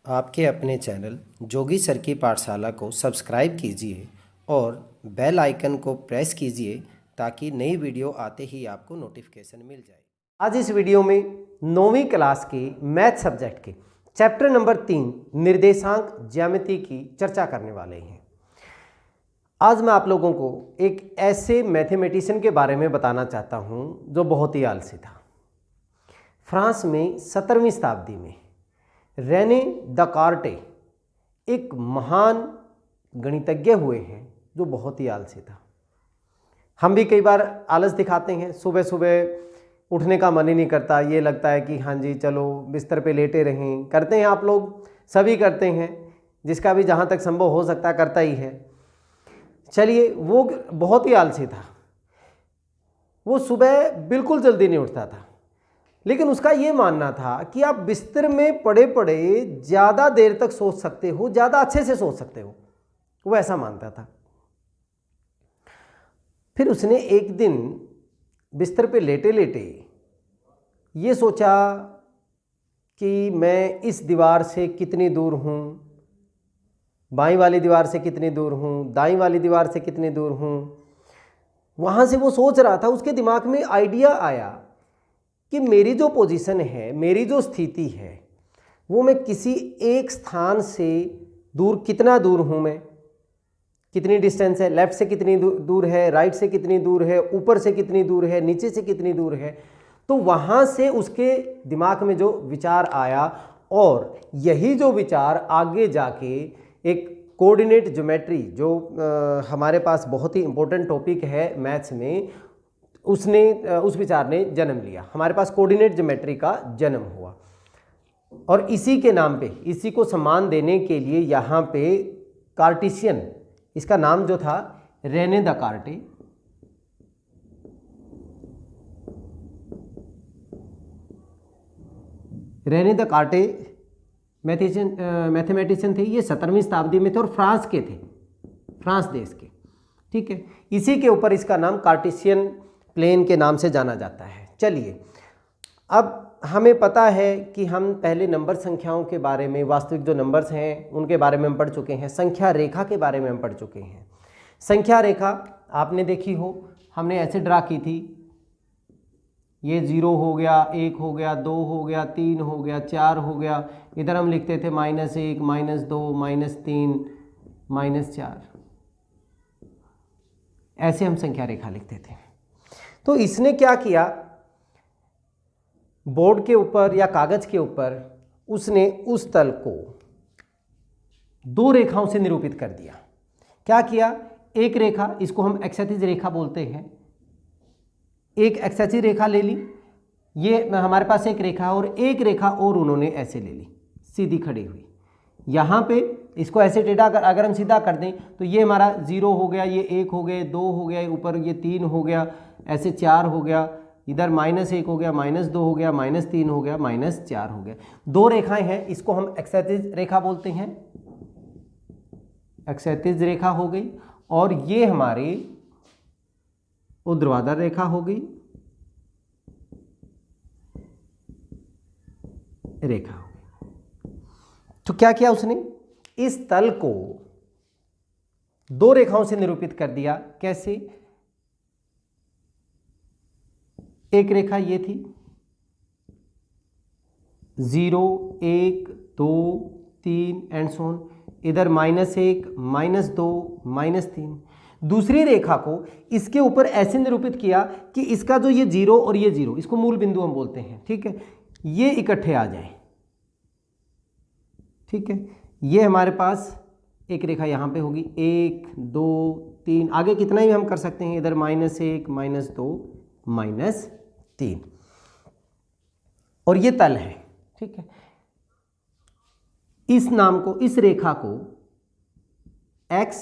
आपके अपने चैनल जोगी सर की पाठशाला को सब्सक्राइब कीजिए और बेल आइकन को प्रेस कीजिए ताकि नई वीडियो आते ही आपको नोटिफिकेशन मिल जाए। आज इस वीडियो में 9वीं क्लास के मैथ सब्जेक्ट के चैप्टर नंबर 3 निर्देशांक ज्यामिति की चर्चा करने वाले हैं। आज मैं आप लोगों को एक ऐसे मैथमेटिशियन के बारे में बताना चाहता हूं जो बहुत ही आलसी था। फ्रांस में 17वीं शताब्दी में रेने दकार्टे एक महान गणितज्ञ हुए हैं जो बहुत ही आलसी था। हम भी कई बार आलस दिखाते हैं, सुबह सुबह उठने का मन ही नहीं करता, ये लगता है कि हाँ जी चलो बिस्तर पे लेटे रहें। करते हैं आप लोग, सभी करते हैं, जिसका भी जहाँ तक संभव हो सकता है करता ही है। चलिए, वो बहुत ही आलसी था, वो सुबह बिल्कुल जल्दी नहीं उठता था, लेकिन उसका ये मानना था कि आप बिस्तर में पड़े पड़े ज़्यादा देर तक सोच सकते हो, ज़्यादा अच्छे से सोच सकते हो, वो ऐसा मानता था। फिर उसने एक दिन बिस्तर पे लेटे लेटे ये सोचा कि मैं इस दीवार से कितनी दूर हूँ, बाईं वाली दीवार से कितनी दूर हूँ, दाईं वाली दीवार से कितनी दूर हूँ। वहाँ से वो सोच रहा था, उसके दिमाग में आइडिया आया कि मेरी जो पोजीशन है, मेरी जो स्थिति है, वो मैं किसी एक स्थान से दूर कितना दूर हूँ, मैं कितनी डिस्टेंस है, लेफ्ट से कितनी दूर है, राइट से कितनी दूर है, ऊपर से कितनी दूर है, नीचे से कितनी दूर है। तो वहाँ से उसके दिमाग में जो विचार आया, और यही जो विचार आगे जाके एक कोऑर्डिनेट ज्योमेट्री जो हमारे पास बहुत ही इंपॉर्टेंट टॉपिक है मैथ्स में, उस विचार ने जन्म लिया। हमारे पास कोऑर्डिनेट ज्योमेट्री का जन्म हुआ, और इसी के नाम पे, इसी को सम्मान देने के लिए यहाँ पे कार्टेशियन, इसका नाम जो था रेने दकार्टे, रेने दकार्टे मैथमेटिशियन थे। ये 17वीं शताब्दी में थे और फ्रांस के थे, फ्रांस देश के, ठीक है। इसी के ऊपर इसका नाम कार्टेशियन प्लेन के नाम से जाना जाता है। चलिए, अब हमें पता है कि हम पहले नंबर संख्याओं के बारे में, वास्तविक जो नंबर्स हैं उनके बारे में हम पढ़ चुके हैं, संख्या रेखा के बारे में हम पढ़ चुके हैं। संख्या रेखा आपने देखी हो, हमने ऐसे ड्रा की थी, ये 0 हो गया, 1 हो गया, 2 हो गया, 3 हो गया, 4 हो गया। इधर हम लिखते थे -1, -2, -3, -4, ऐसे हम संख्या रेखा लिखते थे। तो इसने क्या किया, बोर्ड के ऊपर या कागज के ऊपर उसने उस तल को 2 रेखाओं से निरूपित कर दिया। क्या किया, एक रेखा, इसको हम एक्सैतिज रेखा बोलते हैं, एक एक्सैतिज रेखा ले ली, ये हमारे पास एक रेखा, और एक रेखा और उन्होंने ऐसे ले ली, सीधी खड़ी हुई। यहाँ पे इसको ऐसे टेढ़ा अगर हम सीधा कर दें तो ये हमारा 0 हो गया, ये 1 हो गया, 2 हो गया, ऊपर ये 3 हो गया, ऐसे 4 हो गया, इधर -1 हो गया, -2 हो गया, -3 हो गया, -4 हो गया। 2 रेखाएं हैं, इसको हम एक्सैतिज रेखा बोलते हैं, एक्सैतिज रेखा हो गई। और ये हमारी ऊर्ध्वाधर रेखा हो गई, रेखा हो गई। तो क्या किया उसने, इस तल को 2 रेखाओं से निरूपित कर दिया। कैसे, एक रेखा ये थी, 0, 1, 2, 3 एंड सो ऑन, इधर -1, -2, -3। दूसरी रेखा को इसके ऊपर ऐसे निरूपित किया कि इसका जो ये 0 और ये 0, इसको मूल बिंदु हम बोलते हैं, ठीक है, ये इकट्ठे आ जाए, ठीक है। ये हमारे पास एक रेखा यहाँ पे होगी, 1, 2, 3, आगे कितना ही हम कर सकते हैं, इधर -1, -2, -3, और ये तल है, ठीक है। इस नाम को, इस रेखा को x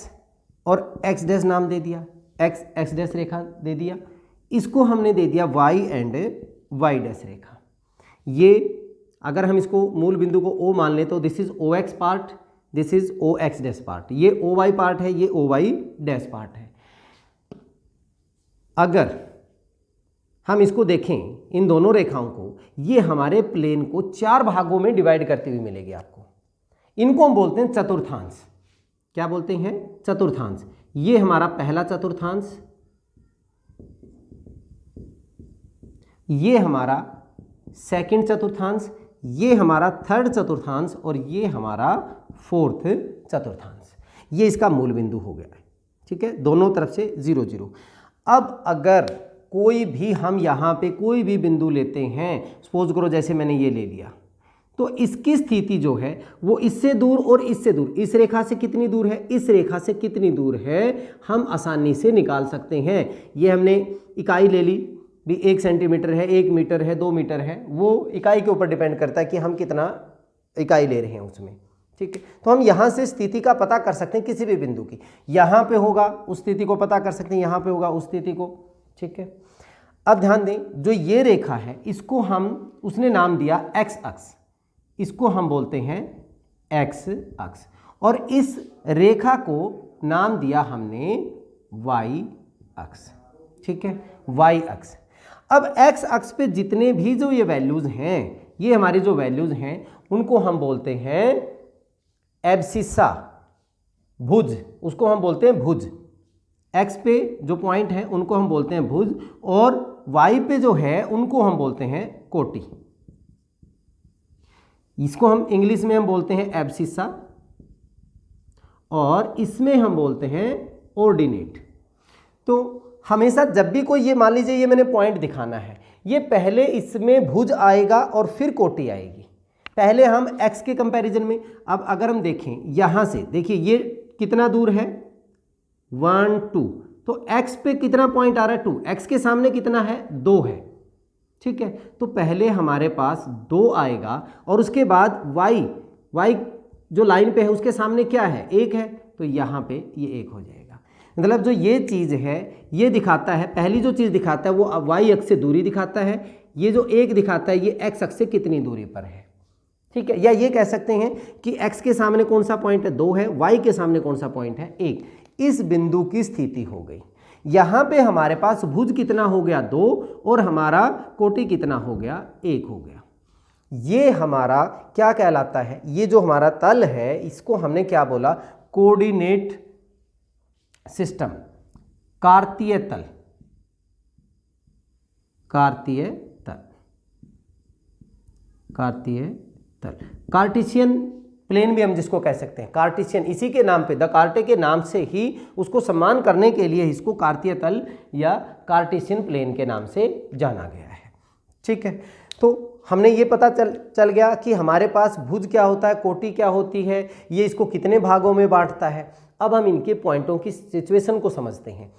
और x डैश नाम दे दिया, x डैश रेखा दे दिया, इसको हमने दे दिया y एंड y डैश रेखा। ये अगर हम इसको मूल बिंदु को O मान ले तो this is OX part, this is OX dash part, ये OY पार्ट है, ये OY डैश पार्ट है। अगर हम इसको देखें, इन दोनों रेखाओं को, ये हमारे प्लेन को 4 भागों में डिवाइड करती हुई मिलेगी आपको। इनको हम बोलते हैं चतुर्थांश। क्या बोलते हैं? चतुर्थांश। ये हमारा पहला चतुर्थांश, ये हमारा सेकंड चतुर्थांश, ये हमारा थर्ड चतुर्थांश और ये हमारा फोर्थ चतुर्थांश। ये इसका मूल बिंदु हो गया है। ठीक है, दोनों तरफ से 0 0। अब अगर कोई भी हम यहाँ पे कोई भी बिंदु लेते हैं, सपोज करो जैसे मैंने ये ले लिया, तो इसकी स्थिति जो है वो इससे दूर और इससे दूर, इस रेखा से कितनी दूर है, इस रेखा से कितनी दूर है, हम आसानी से निकाल सकते हैं। ये हमने इकाई ले ली भी, 1 सेंटीमीटर है, 1 मीटर है, 2 मीटर है, वो इकाई के ऊपर डिपेंड करता है कि हम कितना इकाई ले रहे हैं उसमें। ठीक है, तो हम यहाँ से स्थिति का पता कर सकते हैं किसी भी बिंदु की। यहाँ पे होगा उस स्थिति को पता कर सकते हैं, यहाँ पे होगा उस स्थिति को। ठीक है, अब ध्यान दें, जो ये रेखा है इसको हम, उसने नाम दिया एक्स अक्ष, इसको हम बोलते हैं एक्स अक्ष, और इस रेखा को नाम दिया हमने वाई अक्ष। ठीक है, वाई अक्ष। अब एक्स अक्ष पे जितने भी जो ये वैल्यूज हैं, ये हमारी जो वैल्यूज हैं उनको हम बोलते हैं एब्सिसा, भुज, उसको हम बोलते हैं भुज। एक्स पे जो पॉइंट है उनको हम बोलते हैं भुज, और वाई पे जो है उनको हम बोलते हैं कोटि। इसको हम इंग्लिश में हम बोलते हैं एब्सिसा, और इसमें हम बोलते हैं ऑर्डिनेट। तो हमेशा जब भी कोई, ये मान लीजिए ये मैंने पॉइंट दिखाना है, ये पहले इसमें भुज आएगा और फिर कोटि आएगी। पहले हम x के कंपैरिजन में, अब अगर हम देखें यहाँ से, देखिए ये कितना दूर है, 1 2, तो x पे कितना पॉइंट आ रहा है 2, x के सामने कितना है 2 है। ठीक है, तो पहले हमारे पास 2 आएगा और उसके बाद y जो लाइन पे है उसके सामने क्या है 1 है, तो यहाँ पे ये 1 हो जाएगा। मतलब जो ये चीज़ है ये दिखाता है, पहली जो चीज़ दिखाता है वो वाई अक्ष से दूरी दिखाता है, ये जो 1 दिखाता है ये एक्स अक्ष से कितनी दूरी पर है। ठीक है, या ये कह सकते हैं कि x के सामने कौन सा पॉइंट है 2 है, y के सामने कौन सा पॉइंट है 1। इस बिंदु की स्थिति हो गई। यहाँ पे हमारे पास भुज कितना हो गया 2 और हमारा कोटि कितना हो गया 1 हो गया। ये हमारा क्या कहलाता है, ये जो हमारा तल है इसको हमने क्या बोला, कोऑर्डिनेट सिस्टम, कार्तीय तल, कार्तीय तल, कार्तीय तल, कार्टेशियन प्लेन भी हम जिसको कह सकते हैं, कार्टेशियन, इसी के नाम पे, द कार्टे के नाम से ही उसको सम्मान करने के लिए इसको कार्तीय तल या कार्टेशियन प्लेन के नाम से जाना गया है। ठीक है, तो हमने ये पता चल गया कि हमारे पास भुज क्या होता है, कोटि क्या होती है, ये इसको कितने भागों में बांटता है। अब हम इनके पॉइंटों की सिचुएशन को समझते हैं।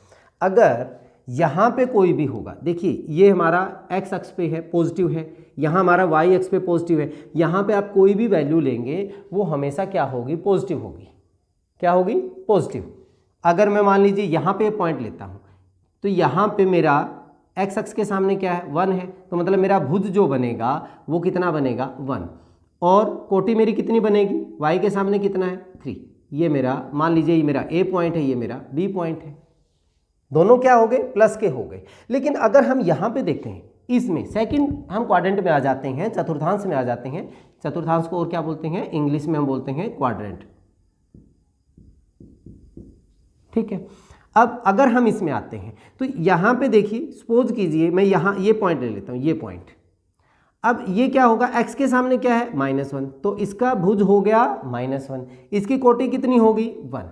अगर यहाँ पे कोई भी होगा, देखिए ये हमारा एक्स अक्ष पे है पॉजिटिव है, यहाँ हमारा वाई अक्ष पे पॉजिटिव है, यहाँ पे आप कोई भी वैल्यू लेंगे वो हमेशा क्या होगी, पॉजिटिव होगी। क्या होगी, पॉजिटिव। अगर मैं मान लीजिए यहाँ पे पॉइंट लेता हूँ, तो यहाँ पे मेरा एक्स अक्ष के सामने क्या है 1 है, तो मतलब मेरा भुज जो बनेगा वो कितना बनेगा 1, और कोटि मेरी कितनी बनेगी, वाई के सामने कितना है 3। ये मेरा, मान लीजिए ये मेरा ए पॉइंट है, ये मेरा बी पॉइंट है, दोनों क्या हो गए, प्लस के हो गए। लेकिन अगर हम यहाँ पे देखते हैं, इसमें सेकंड हम क्वाड्रेंट में आ जाते हैं, चतुर्थांश में आ जाते हैं। चतुर्थांश को और क्या बोलते हैं, इंग्लिश में हम बोलते हैं क्वाड्रेंट। ठीक है, अब अगर हम इसमें आते हैं तो यहाँ पे देखिए, सपोज कीजिए मैं यहाँ ये पॉइंट ले लेता हूँ, ये पॉइंट। अब ये क्या होगा, x के सामने क्या है -1, तो इसका भुज हो गया -1, इसकी कोटि कितनी होगी 1।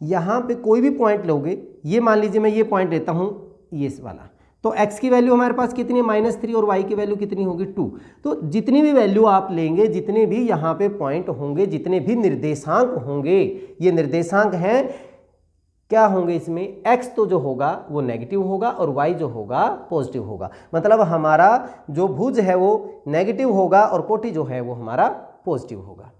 यहाँ पे कोई भी पॉइंट लोगे, ये मान लीजिए मैं ये पॉइंट लेता हूँ, ये इस वाला, तो x की वैल्यू हमारे पास कितनी है -3 और y की वैल्यू कितनी होगी 2। तो जितनी भी वैल्यू आप लेंगे, जितने भी यहाँ पे पॉइंट होंगे, जितने भी निर्देशांक होंगे, ये निर्देशांक हैं, क्या होंगे इसमें, x तो जो होगा वो नेगेटिव होगा और y जो होगा पॉजिटिव होगा। मतलब हमारा जो भुज है वो नेगेटिव होगा और कोटि जो है वो हमारा पॉजिटिव होगा।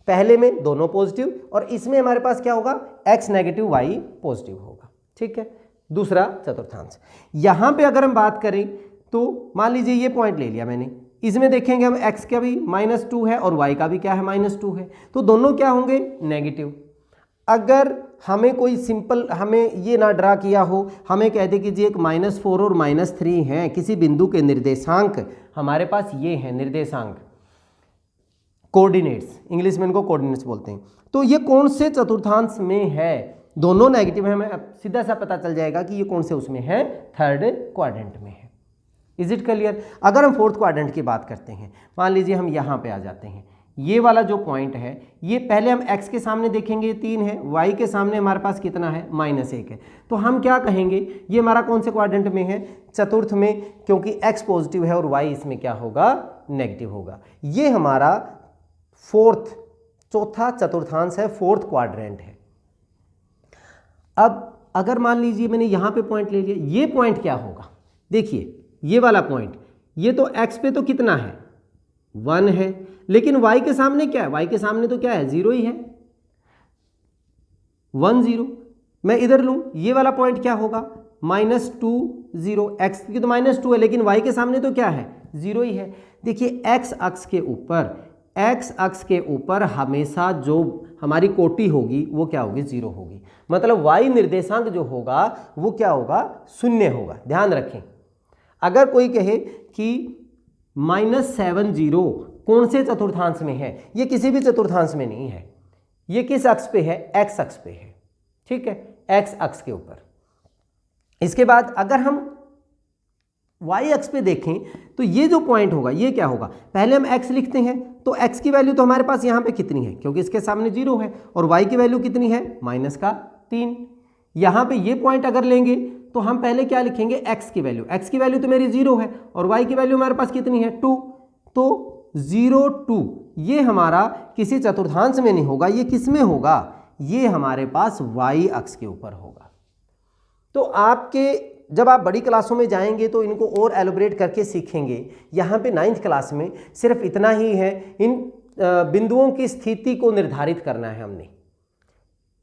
पहले में दोनों पॉजिटिव, और इसमें हमारे पास क्या होगा, x नेगेटिव y पॉजिटिव होगा। ठीक है, दूसरा चतुर्थांश। यहाँ पे अगर हम बात करें तो मान लीजिए ये पॉइंट ले लिया मैंने, इसमें देखेंगे हम x का भी -2 है और y का भी क्या है -2 है, तो दोनों क्या होंगे, नेगेटिव। अगर हमें कोई सिंपल, हमें ये ना ड्रा किया हो, हमें कह दे कि जी एक -4 और -3 हैं, किसी बिंदु के निर्देशांक हमारे पास ये हैं निर्देशांक, कोऑर्डिनेट्स, इंग्लिश में इनको कोऑर्डिनेट्स बोलते हैं। तो ये कौन से चतुर्थांश में है, दोनों नेगेटिव है, हमें सीधा सा पता चल जाएगा कि ये कौन से उसमें है, थर्ड क्वाड्रेंट में है। Is it clear? अगर हम फोर्थ क्वाड्रेंट की बात करते हैं, मान लीजिए हम यहाँ पे आ जाते हैं, ये वाला जो पॉइंट है, ये पहले हम x के सामने देखेंगे 3 है, y के सामने हमारे पास कितना है, -1 है। तो हम क्या कहेंगे, ये हमारा कौन से क्वाड्रेंट में है, चतुर्थ में, क्योंकि x पॉजिटिव है और y इसमें क्या होगा, नेगेटिव होगा। ये हमारा फोर्थ, चौथा चतुर्थांश है, फोर्थ क्वाड्रेंट है। अब अगर मान लीजिए मैंने यहाँ पे पॉइंट ले लिया, ये पॉइंट क्या होगा, देखिए ये वाला पॉइंट, ये तो x पे तो कितना है, 1 है, लेकिन y के सामने क्या है, y के सामने तो क्या है, 0 ही है, 1 0। मैं इधर लूं, ये वाला पॉइंट क्या होगा, -2 0, x की तो -2 है, लेकिन y के सामने तो क्या है, 0 ही है। देखिए x अक्ष के ऊपर हमेशा जो हमारी कोटि होगी वो क्या होगी, 0 होगी। मतलब y निर्देशांक जो होगा वो क्या होगा, 0 होगा। ध्यान रखें, अगर कोई कहे कि -70 कौन से चतुर्थांश में है, ये किसी भी चतुर्थांश में नहीं है, ये किस अक्ष पे है, x अक्ष पे है, ठीक है, x अक्ष के ऊपर। इसके बाद अगर हम y अक्ष पे देखें तो ये जो पॉइंट होगा ये क्या होगा, पहले हम x लिखते हैं, तो x की वैल्यू तो हमारे पास यहाँ पे कितनी है, क्योंकि इसके सामने 0 है, और y की वैल्यू कितनी है, -3। यहाँ पे ये पॉइंट अगर लेंगे तो हम पहले क्या लिखेंगे, x की वैल्यू तो मेरी 0 है, और y की वैल्यू हमारे पास कितनी है, 2। तो 0 2 ये हमारा किसी चतुर्थांश में नहीं होगा, ये किस में होगा, ये हमारे पास y अक्ष के ऊपर होगा। तो आपके जब आप बड़ी क्लासों में जाएंगे तो इनको और एलोबरेट करके सीखेंगे। यहाँ पे 9th क्लास में सिर्फ इतना ही है, इन बिंदुओं की स्थिति को निर्धारित करना है हमने,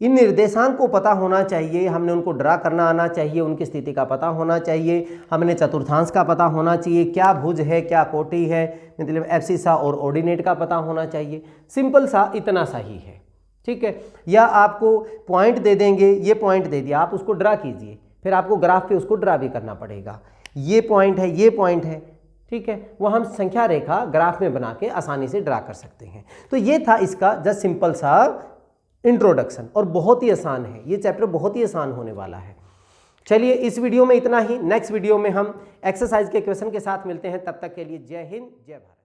इन निर्देशांक को पता होना चाहिए, हमने उनको ड्रा करना आना चाहिए, उनकी स्थिति का पता होना चाहिए, हमने चतुर्थांश का पता होना चाहिए, क्या भुज है क्या कोटि है, मतलब एब्सिसा और ऑर्डिनेट का पता होना चाहिए। सिंपल सा इतना सा ही है, ठीक है। या आपको पॉइंट दे देंगे, ये पॉइंट दे दिया, आप उसको ड्रा कीजिए, फिर आपको ग्राफ पे उसको ड्रा भी करना पड़ेगा। ये पॉइंट है, ये पॉइंट है, ठीक है, वो हम संख्या रेखा ग्राफ में बना के आसानी से ड्रा कर सकते हैं। तो ये था इसका जस्ट सिंपल सा इंट्रोडक्शन, और बहुत ही आसान है, ये चैप्टर बहुत ही आसान होने वाला है। चलिए इस वीडियो में इतना ही, नेक्स्ट वीडियो में हम एक्सरसाइज के क्वेश्चन के साथ मिलते हैं, तब तक के लिए जय हिंद जय भारत।